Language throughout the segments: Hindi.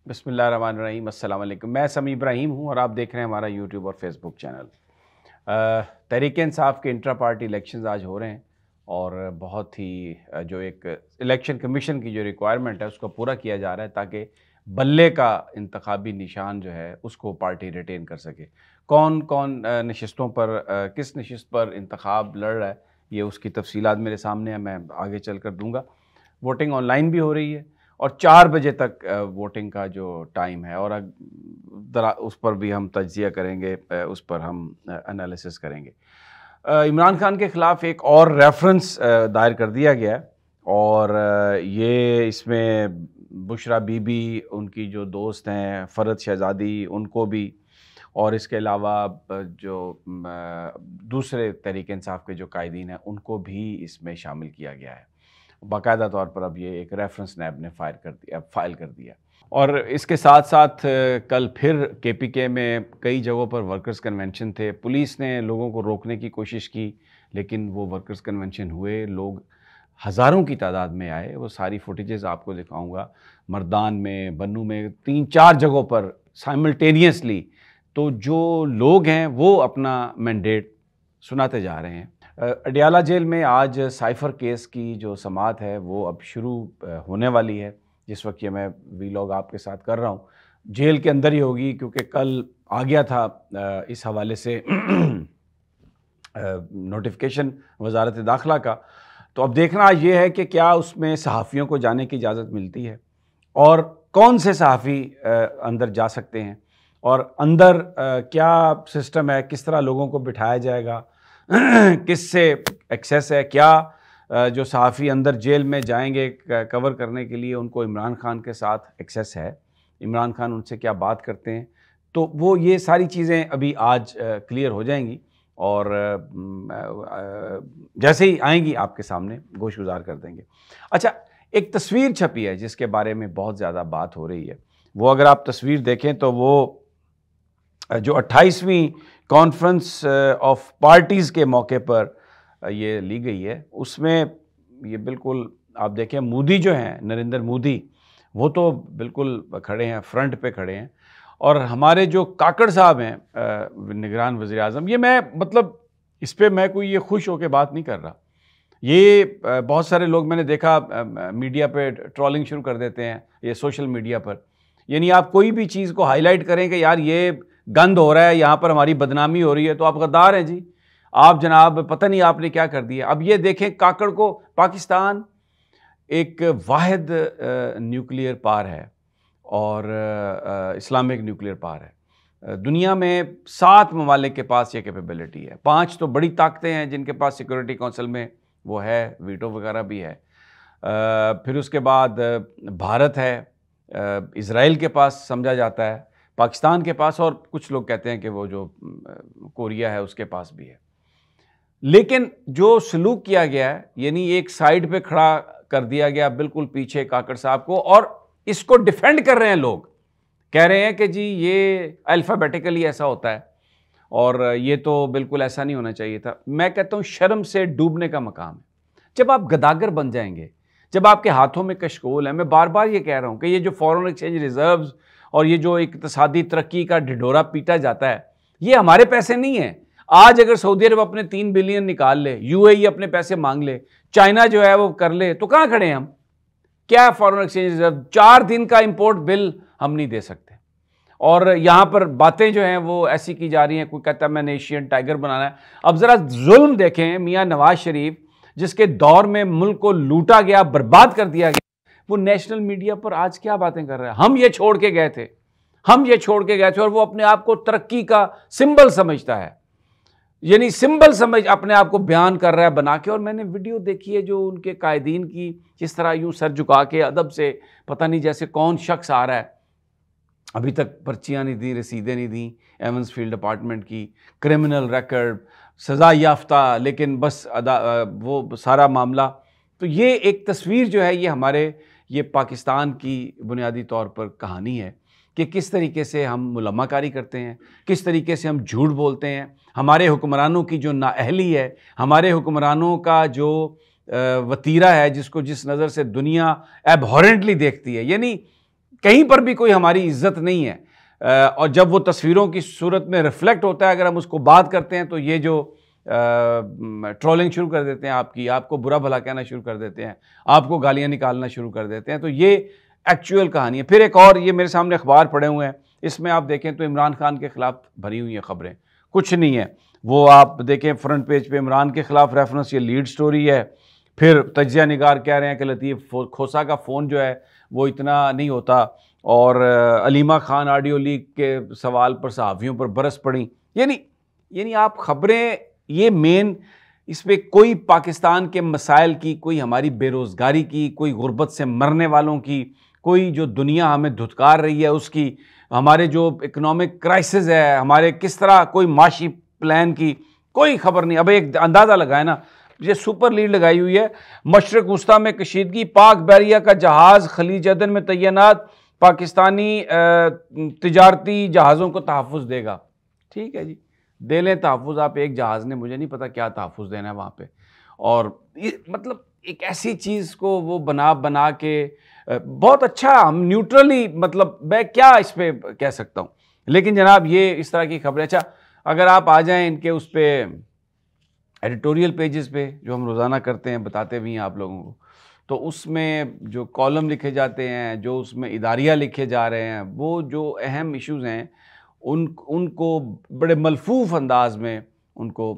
बिस्मिल्लाहिर्रहमानिर्रहीम, अस्सलाम वालेकुम। मैं समी इब्राहिम हूँ और आप देख रहे हैं हमारा यूट्यूब और फेसबुक चैनल। तहरीक इंसाफ के इंट्रा पार्टी इलेक्शंस आज हो रहे हैं और बहुत ही जो एक इलेक्शन कमीशन की जो रिक्वायरमेंट है उसको पूरा किया जा रहा है ताकि बल्ले का इंतखाबी निशान जो है उसको पार्टी रिटेन कर सके। कौन कौन नशिस्तों पर किस नशिस्त पर इंतखाब लड़ रहा है ये उसकी तफसीलात मेरे सामने है, मैं आगे चल कर दूँगा। वोटिंग ऑनलाइन भी हो रही है और 4 बजे तक वोटिंग का जो टाइम है और ज़रा उस पर भी हम तज्ज़िया करेंगे, उस पर हम एनालिसिस करेंगे। इमरान खान के ख़िलाफ़ एक और रेफरेंस दायर कर दिया गया है और ये इसमें बुशरा बीबी, उनकी जो दोस्त हैं फ़रद शहज़ादी, उनको भी, और इसके अलावा जो दूसरे तहरीक इंसाफ के जो कायदीन हैं उनको भी इसमें शामिल किया गया है। बाकायदा तौर पर अब ये एक रेफरेंस नैब ने फाइल कर दिया। और इसके साथ साथ कल फिर केपीके में कई जगहों पर वर्कर्स कन्वेंशन थे। पुलिस ने लोगों को रोकने की कोशिश की लेकिन वो वर्कर्स कन्वेंशन हुए, लोग हज़ारों की तादाद में आए। वो सारी फुटेजेस आपको दिखाऊंगा। मर्दान में, बन्नू में, 3-4 जगहों पर साइमल्टेनियसली तो जो लोग हैं वो अपना मैंडेट सुनाते जा रहे हैं। अडियाला जेल में आज साइफ़र केस की जो समाअत है वो अब शुरू होने वाली है। जिस वक्त ये मैं वीलॉग आपके साथ कर रहा हूँ जेल के अंदर ही होगी, क्योंकि कल आ गया था इस हवाले से नोटिफिकेशन वजारत दाखिला का। तो अब देखना ये है कि क्या उसमें सहाफ़ियों को जाने की इजाज़त मिलती है और कौन से सहाफ़ी अंदर जा सकते हैं और अंदर क्या सिस्टम है, किस तरह लोगों को बिठाया जाएगा, किससे एक्सेस है, क्या जो सहाफ़ी अंदर जेल में जाएंगे कवर करने के लिए उनको इमरान खान के साथ एक्सेस है, इमरान खान उनसे क्या बात करते हैं। तो वो ये सारी चीज़ें अभी आज क्लियर हो जाएंगी और जैसे ही आएंगी आपके सामने गोशगुजार कर देंगे। अच्छा, एक तस्वीर छपी है जिसके बारे में बहुत ज़्यादा बात हो रही है। वो अगर आप तस्वीर देखें तो वो जो 28वीं कॉन्फ्रेंस ऑफ पार्टीज़ के मौके पर ये ली गई है, उसमें ये बिल्कुल आप देखें मोदी जो हैं, नरेंद्र मोदी, वो तो बिल्कुल खड़े हैं, फ्रंट पे खड़े हैं। और हमारे जो काकड़ साहब हैं निगरान वज़ीर-ए-आज़म, ये मैं मतलब इस पर मैं कोई ये खुश होकर बात नहीं कर रहा। ये बहुत सारे लोग मैंने देखा मीडिया पे ट्रोलिंग शुरू कर देते हैं, ये सोशल मीडिया पर। यानी आप कोई भी चीज़ को हाईलाइट करें कि यार ये गंद हो रहा है, यहाँ पर हमारी बदनामी हो रही है, तो आप गद्दार हैं जी। आप जनाब पता नहीं आपने क्या कर दिया। अब ये देखें काकड़ को, पाकिस्तान एक वाहिद न्यूक्लियर पावर है और इस्लामिक न्यूक्लियर पावर है। दुनिया में 7 ममालिक के पास ये कैपेबिलिटी है। 5 तो बड़ी ताकतें हैं जिनके पास सिक्योरिटी काउंसिल में वो है, वीटो वगैरह भी है। फिर उसके बाद भारत है, इज़राइल के पास समझा जाता है, पाकिस्तान के पास, और कुछ लोग कहते हैं कि वो जो कोरिया है उसके पास भी है। लेकिन जो सलूक किया गया है, यानी एक साइड पे खड़ा कर दिया गया बिल्कुल पीछे काकड़ साहब को, और इसको डिफेंड कर रहे हैं लोग, कह रहे हैं कि जी ये अल्फ़ाबेटिकली ऐसा होता है और ये तो बिल्कुल ऐसा नहीं होना चाहिए था। मैं कहता हूँ शर्म से डूबने का मकाम है। जब आप गदागर बन जाएंगे, जब आपके हाथों में कशकोल है, मैं बार बार ये कह रहा हूँ कि ये जो फॉरेन एक्सचेंज रिजर्व्स और ये जो इक़्तिसादी तरक्की का ढिढोरा पीटा जाता है, ये हमारे पैसे नहीं है। आज अगर सऊदी अरब अपने 3 बिलियन निकाल ले, यूएई अपने पैसे मांग ले, चाइना जो है वो कर ले, तो कहाँ खड़े हैं हम? क्या फॉरेन एक्सचेंज रिजर्व? 4 दिन का इंपोर्ट बिल हम नहीं दे सकते। और यहाँ पर बातें जो हैं वो ऐसी की जा रही हैं, कोई कहता है मैंने एशियन टाइगर बनाना है। अब ज़रा जुल्म देखें, मियाँ नवाज शरीफ जिसके दौर में मुल्क को लूटा गया, बर्बाद कर दिया गया, वो नेशनल मीडिया पर आज क्या बातें कर रहा है। हम ये छोड़ के गए थे, हम ये छोड़ के गए थे, और वो अपने आप को तरक्की का सिंबल समझता है, यानी सिंबल समझ अपने आप को बयान कर रहा है बना के। और मैंने वीडियो देखी है जो उनके कायदीन की, जिस तरह यूं सर झुका के अदब से, पता नहीं जैसे कौन शख्स आ रहा है, अभी तक पर्चियाँ नहीं दी, रसीदें नहीं दी एवंस फील्ड डिपार्टमेंट की, क्रिमिनल रिकॉर्ड, सज़ा याफ्ता, लेकिन बस वो सारा मामला। तो ये एक तस्वीर जो है ये हमारे ये पाकिस्तान की बुनियादी तौर पर कहानी है कि किस तरीके से हम मुलम्माकारी करते हैं, किस तरीके से हम झूठ बोलते हैं, हमारे हुक्मरानों की जो नाअहली है, हमारे हुक्मरानों का जो वतीरा है, जिसको जिस नज़र से दुनिया एबहॉरेंटली देखती है। यानी कहीं पर भी कोई हमारी इज्जत नहीं है। और जब वो तस्वीरों की सूरत में रिफ्लेक्ट होता है, अगर हम उसको बात करते हैं तो ये जो ट्रोलिंग शुरू कर देते हैं आपको बुरा भला कहना शुरू कर देते हैं, आपको गालियां निकालना शुरू कर देते हैं। तो ये एक्चुअल कहानी है। फिर एक और, ये मेरे सामने अखबार पड़े हुए हैं, इसमें आप देखें तो इमरान खान के खिलाफ भरी हुई हैं खबरें, कुछ नहीं है। वो आप देखें फ्रंट पेज पे इमरान के खिलाफ रेफरेंस, ये लीड स्टोरी है। फिर तजिया निगार कह रहे हैं कि लतीफ़ खोसा का फ़ोन जो है वो इतना नहीं होता, और अलीमा खान ऑडियो लीक के सवाल पर सहाफ़ियों पर बरस पड़ी। यानी आप खबरें, ये मेन, इस पर कोई पाकिस्तान के मसाइल की, कोई हमारी बेरोज़गारी की, कोई गुर्बत से मरने वालों की, कोई जो दुनिया हमें धुतकार रही है उसकी, हमारे जो इकोनॉमिक क्राइसिस है, हमारे किस तरह कोई माशी प्लान की कोई खबर नहीं। अब एक अंदाज़ा लगाए ना, ये सुपर लीड लगाई हुई है, मशरक वस्ता में कशीदगी, पाक बहरिया का जहाज़ खलीज अदन में तैनात, पाकिस्तानी तिजारती जहाज़ों को तहफ़्फ़ुज़ देगा। ठीक है जी, दे लें तहफ़्फ़ुज़ आप, एक जहाज़ ने, मुझे नहीं पता क्या तहफ़्फ़ुज़ देना है वहाँ पे। और ये मतलब एक ऐसी चीज़ को वो बना के बहुत अच्छा, हम न्यूट्रली, मतलब मैं क्या इस पर कह सकता हूँ। लेकिन जनाब ये इस तरह की खबरें, अच्छा अगर आप आ जाएं इनके उस पर एडिटोरियल पेजेस पे जो हम रोज़ाना करते हैं, बताते भी हैं आप लोगों को, तो उसमें जो कॉलम लिखे जाते हैं, जो उसमें इदारिया लिखे जा रहे हैं, वो जो अहम इश्यूज़ हैं उनको बड़े मलफूफ अंदाज में उनको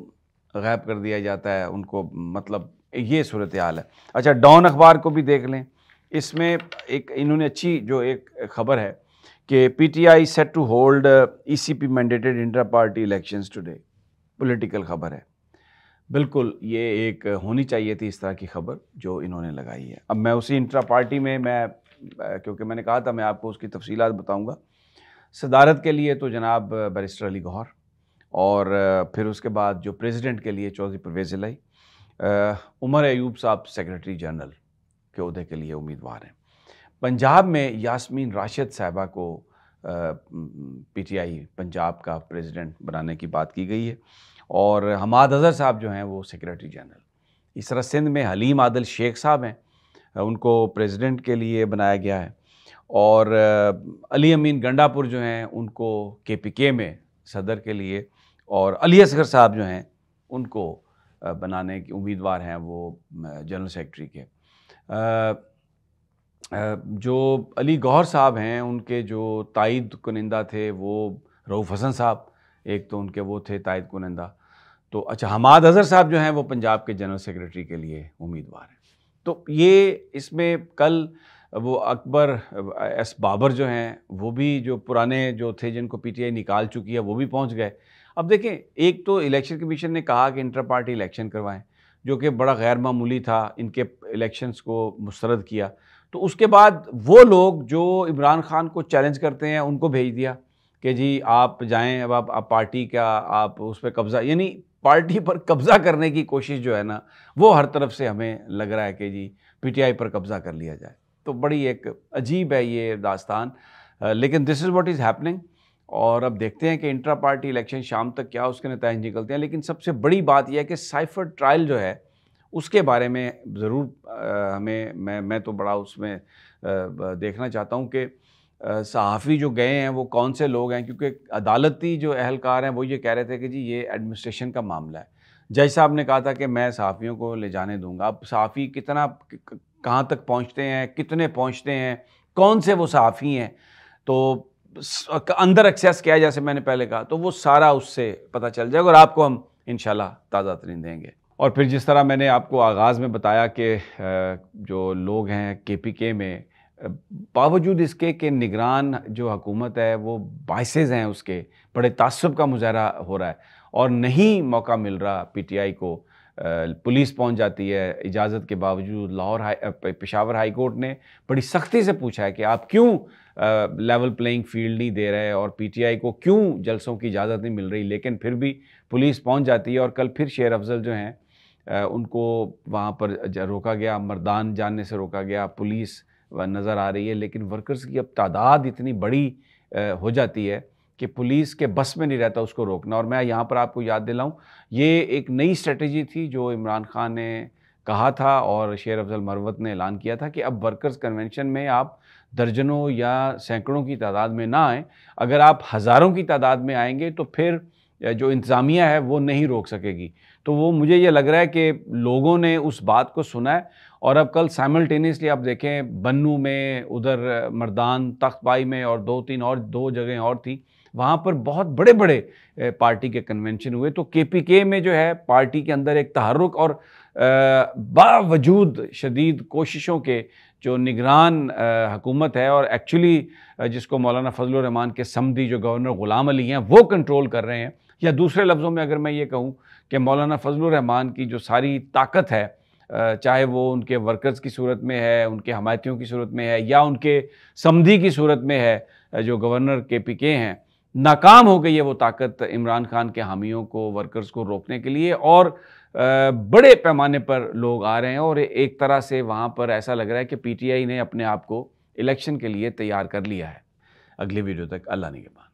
गायब कर दिया जाता है, उनको, मतलब ये सूरत हाल है। अच्छा, डॉन अखबार को भी देख लें, इसमें एक इन्होंने अच्छी जो एक खबर है कि PTI set to hold ECP mandated inter party elections today. Political खबर है, बिल्कुल ये एक होनी चाहिए थी इस तरह की खबर जो इन्होंने लगाई है। अब मैं उसी इंट्रा पार्टी में क्योंकि मैंने कहा था मैं आपको उसकी तफसीलात बताऊंगा। सदारत के लिए तो जनाब बैरिस्टर अली गौहर, और फिर उसके बाद जो प्रेसिडेंट के लिए चौधरी परवेज़ इलाही, उमर अयूब साहब सेक्रेटरी जनरल के ओहदे के लिए उम्मीदवार हैं। पंजाब में यास्मीन राशिद साहिबा को PTI पंजाब का प्रेसिडेंट बनाने की बात की गई है, और हमाद अज़हर साहब जो हैं वो सेक्रेटरी जनरल। इस तरह सिंध में हलीम आदिल शेख साहब हैं, उनको प्रेसिडेंट के लिए बनाया गया है, और अली अमीन गंडापुर जो हैं उनको KPK में सदर के लिए, और अली असगर साहब जो हैं उनको बनाने के उम्मीदवार हैं वो जनरल सेक्रेटरी के। जो अली गौहर साहब हैं उनके जो तायद कुनिंदा थे वो रऊफ़ हसन साहब, एक तो उनके वो थे तायद कुनिंदा। तो अच्छा, हमाद अज़हर साहब जो हैं वो पंजाब के जनरल सेक्रेटरी के लिए उम्मीदवार हैं। तो ये इसमें कल वो अकबर एस बाबर जो हैं वो भी, जो पुराने जो थे जिनको PTI निकाल चुकी है, वो भी पहुंच गए। अब देखें, एक तो इलेक्शन कमीशन ने कहा कि इंटर पार्टी इलेक्शन करवाएं, जो कि बड़ा गैर मामूली था, इनके इलेक्शंस को मुस्तरद किया। तो उसके बाद वो लोग जो इमरान खान को चैलेंज करते हैं उनको भेज दिया कि जी आप जाएं, अब आप पार्टी का आप उस पर कब्ज़ा, यानी पार्टी पर कब्ज़ा करने की कोशिश जो है ना, वो हर तरफ से हमें लग रहा है कि जी PTI पर कब्ज़ा कर लिया जाए। तो बड़ी एक अजीब है ये दास्तान, लेकिन this is what is happening. और अब देखते हैं कि इंट्रा पार्टी इलेक्शन शाम तक क्या उसके नतीजे निकलते हैं। लेकिन सबसे बड़ी बात यह है कि साइफर ट्रायल जो है उसके बारे में ज़रूर हमें, मैं तो बड़ा उसमें देखना चाहता हूँ कि सहाफ़ी जो गए हैं वो कौन से लोग हैं, क्योंकि अदालती जो अहलकार हैं वो ये कह रहे थे कि जी ये एडमिनिस्ट्रेशन का मामला है। जज साहब ने कहा था कि मैं सहाफ़ियों को ले जाने दूंगा। अब सहाफ़ी कितना, कहाँ तक पहुँचते हैं, कितने पहुँचते हैं, कौन से वो सहाफ़ी हैं, तो अंदर एक्सेस किया, जैसे मैंने पहले कहा, तो वो सारा उससे पता चल जाएगा और आपको हम इंशाल्लाह ताज़ा तरीन देंगे। और फिर जिस तरह मैंने आपको आगाज़ में बताया कि जो लोग हैं KPK में, बावजूद इसके कि निगरान जो हुकूमत है वो बाइसेस हैं उसके, बड़े तासुब का मुजाहरा हो रहा है और नहीं मौका मिल रहा PTI को, पुलिस पहुंच जाती है इजाज़त के बावजूद। पेशावर हाई कोर्ट ने बड़ी सख्ती से पूछा है कि आप क्यों लेवल प्लेइंग फील्ड नहीं दे रहे और PTI को क्यों जलसों की इजाज़त नहीं मिल रही, लेकिन फिर भी पुलिस पहुंच जाती है। और कल फिर शेर अफजल जो हैं उनको वहाँ पर रोका गया, मर्दान जानने से रोका गया, पुलिस नज़र आ रही है, लेकिन वर्कर्स की अब तादाद इतनी बड़ी हो जाती है कि पुलिस के बस में नहीं रहता उसको रोकना। और मैं यहाँ पर आपको याद दिलाऊँ, ये एक नई स्ट्रेटजी थी जो इमरान खान ने कहा था और शेर अफजल मरवत ने ऐलान किया था कि अब वर्कर्स कन्वेंशन में आप दर्जनों या सैकड़ों की तादाद में ना आएँ। अगर आप हज़ारों की तादाद में आएँगे तो फिर जो इंतज़ामिया है वो नहीं रोक सकेगी। तो वो मुझे ये लग रहा है कि लोगों ने उस बात को सुना है और अब कल साइमल्टेनियसली आप देखें बन्नू में, उधर मर्दान, तख्तबाई में और 2-3 और 2 जगह और थी, वहाँ पर बहुत बड़े-बड़े पार्टी के कन्वेंशन हुए। तो केपीके में जो है पार्टी के अंदर एक तहर्रुक और बावजूद शदीद कोशिशों के जो निगरान हुकूमत है और एक्चुअली जिसको मौलाना फजलुर रहमान के समधी जो गवर्नर ग़ुलाम अली हैं वो कंट्रोल कर रहे हैं, या दूसरे लफ्ज़ों में अगर मैं ये कहूँ कि मौलाना फजलुर रहमान की जो सारी ताकत है, चाहे वो उनके वर्कर्स की सूरत में है, उनके हमायतियों की सूरत में है या उनके समधी की सूरत में है, जो गवर्नर केपीके हैं, नाकाम हो गई है वो ताकत इमरान खान के हामियों को, वर्कर्स को रोकने के लिए। और बड़े पैमाने पर लोग आ रहे हैं और एक तरह से वहाँ पर ऐसा लग रहा है कि पीटीआई ने अपने आप को इलेक्शन के लिए तैयार कर लिया है। अगली वीडियो तक अल्लाह निगहबान।